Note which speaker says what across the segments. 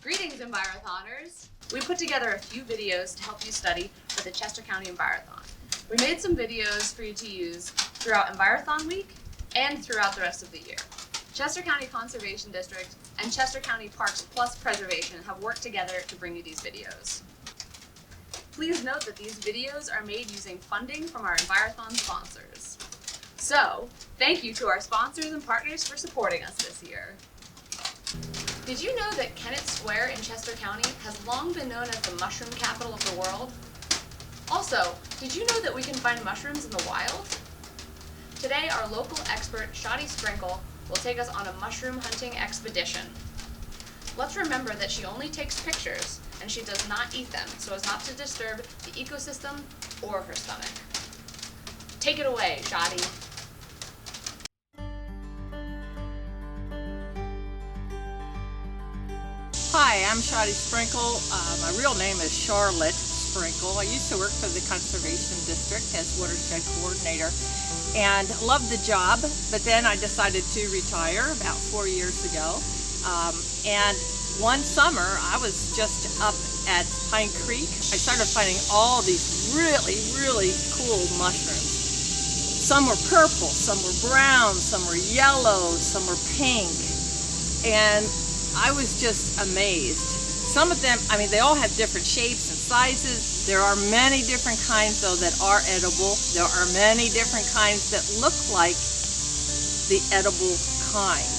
Speaker 1: Greetings, Envirothoners! We put together a few videos to help you study for the Chester County Envirothon. We made some videos for you to use throughout Envirothon Week and throughout the rest of the year. Chester County Conservation District and Chester County Parks Plus Preservation have worked together to bring you these videos. Please note that these videos are made using funding from our Envirothon sponsors. So, thank you to our sponsors and partners for supporting us this year. Did you know that Kennett Square in Chester County has long been known as the mushroom capital of the world? Also, did you know that we can find mushrooms in the wild? Today, our local expert, Shoddy Sprinkle, will take us on a mushroom hunting expedition. Let's remember that she only takes pictures and she does not eat them so as not to disturb the ecosystem or her stomach. Take it away, Shoddy.
Speaker 2: Hi, I'm Shoddy Sprinkle. My real name is Charlotte Sprinkle. I used to work for the Conservation District as watershed coordinator and loved the job, but then I decided to retire about 4 years ago. And one summer I was just up at Pine Creek. I started finding all these really cool mushrooms. Some were purple, some were brown, some were yellow, some were pink, and I was just amazed. Some of them, I mean, they all have different shapes and sizes. There are many different kinds, though, that are edible. There are many different kinds that look like the edible kind.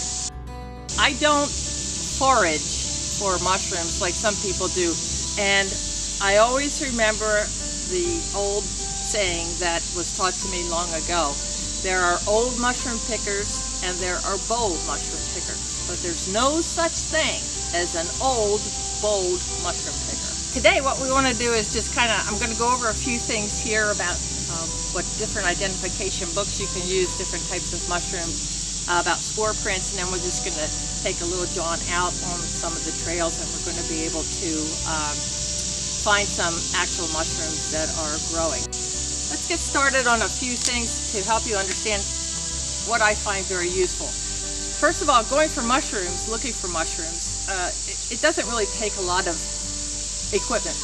Speaker 2: I don't forage for mushrooms like some people do, and I always remember the old saying that was taught to me long ago. There are old mushroom pickers and there are bold mushroom pickers. But there's no such thing as an old, bold mushroom picker. Today what we want to do is just I'm going to go over a few things here about what different identification books you can use, different types of mushrooms, about spore prints, and then we're just going to take a little jaunt out on some of the trails, and we're going to be able to find some actual mushrooms that are growing. Let's get started on a few things to help you understand what I find very useful. First of all, going for mushrooms, looking for mushrooms, it doesn't really take a lot of equipment.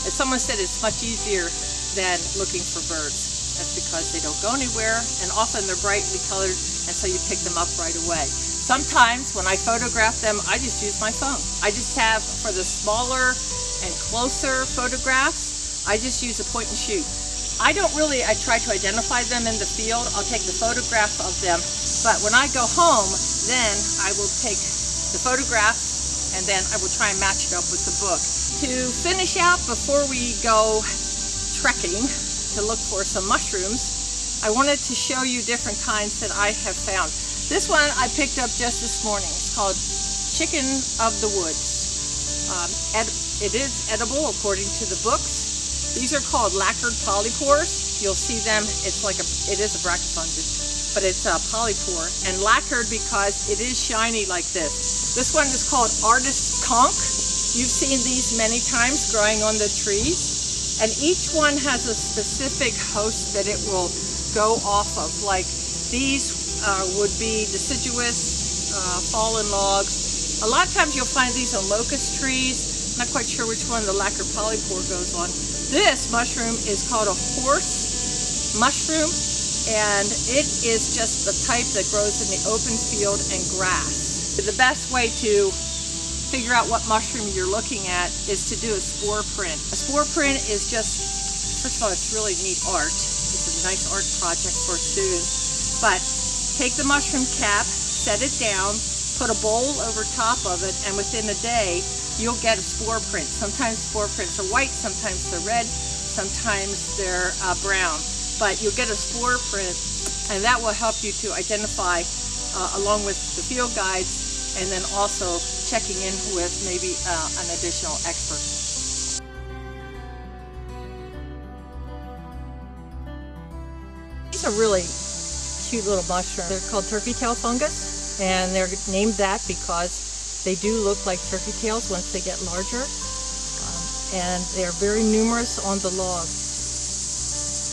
Speaker 2: As someone said, it's much easier than looking for birds. That's because they don't go anywhere, and often they're brightly colored, and so you pick them up right away. Sometimes when I photograph them, I just use my phone. I just have, for the smaller and closer photographs, I just use a point and shoot. I try to identify them in the field. I'll take the photograph of them, but when I go home, then I will take the photograph and then I will try and match it up with the book. To finish out, before we go trekking to look for some mushrooms, I wanted to show you different kinds that I have found. This one I picked up just this morning. It's called Chicken of the Woods. It is edible according to the books. These are called lacquered polypores. You'll see them, it is a brachyfungus, but it's a polypore, and lacquered because it is shiny like this. This one is called artist conch. You've seen these many times growing on the trees, and each one has a specific host that it will go off of. Like these would be deciduous, fallen logs. A lot of times you'll find these on locust trees. I'm not quite sure which one the lacquered polypore goes on. This mushroom is called a horse mushroom, and it is just the type that grows in the open field and grass. The best way to figure out what mushroom you're looking at is to do a spore print. A spore print is just, first of all, it's really neat art. It's a nice art project for students. But take the mushroom cap, set it down, put a bowl over top of it, and within a day, you'll get a spore print. Sometimes spore prints are white, sometimes they're red, sometimes they're brown. But you'll get a spore print, and that will help you to identify along with the field guides, and then also checking in with maybe an additional expert. These are really cute little mushrooms. They're called turkey tail fungus, and they're named that because they do look like turkey tails once they get larger, and they're very numerous on the log.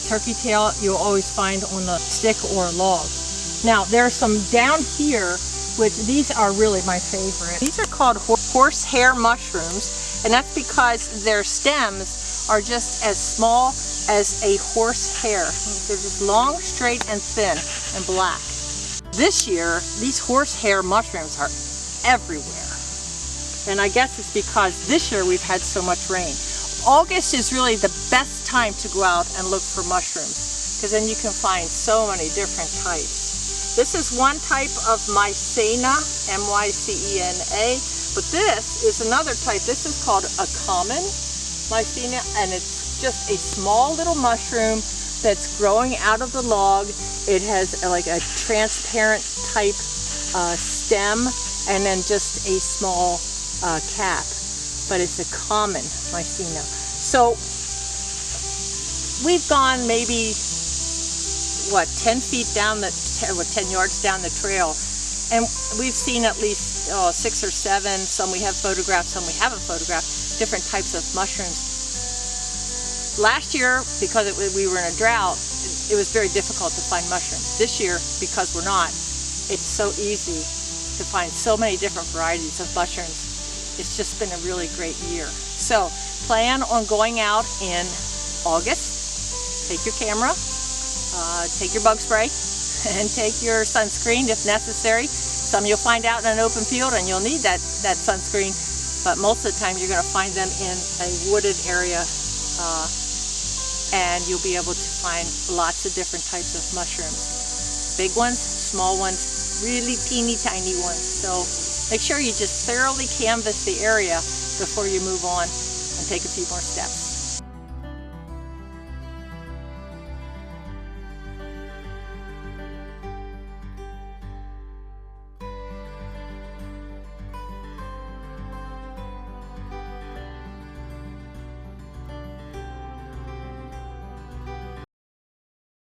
Speaker 2: Turkey tail you'll always find on a stick or a log. Now there's some down here, which these are really my favorite. These are called horse horsehair mushrooms, and that's because their stems are just as small as a horsehair. They're just long, straight, and thin, and black. This year, these horsehair mushrooms are everywhere. And I guess it's because this year we've had so much rain. August is really the best time to go out and look for mushrooms, because then you can find so many different types. This is one type of Mycena, M-Y-C-E-N-A, but this is another type. This is called a common Mycena, and it's just a small little mushroom that's growing out of the log. It has like a transparent type stem, and then just a small cap, but it's a common Mycena. So we've gone maybe, what, 10 feet down the, 10 yards down the trail, and we've seen at least 6 or 7, some we have photographed, some we haven't photographed, different types of mushrooms. Last year, because we were in a drought, it was very difficult to find mushrooms. This year, because we're not, it's so easy to find so many different varieties of mushrooms. It's just been a really great year. So plan on going out in August. Take your camera, take your bug spray, and take your sunscreen if necessary. Some you'll find out in an open field and you'll need that sunscreen, but most of the time you're going to find them in a wooded area, and you'll be able to find lots of different types of mushrooms. Big ones, small ones, really teeny tiny ones. So make sure you just thoroughly canvass the area before you move on and take a few more steps.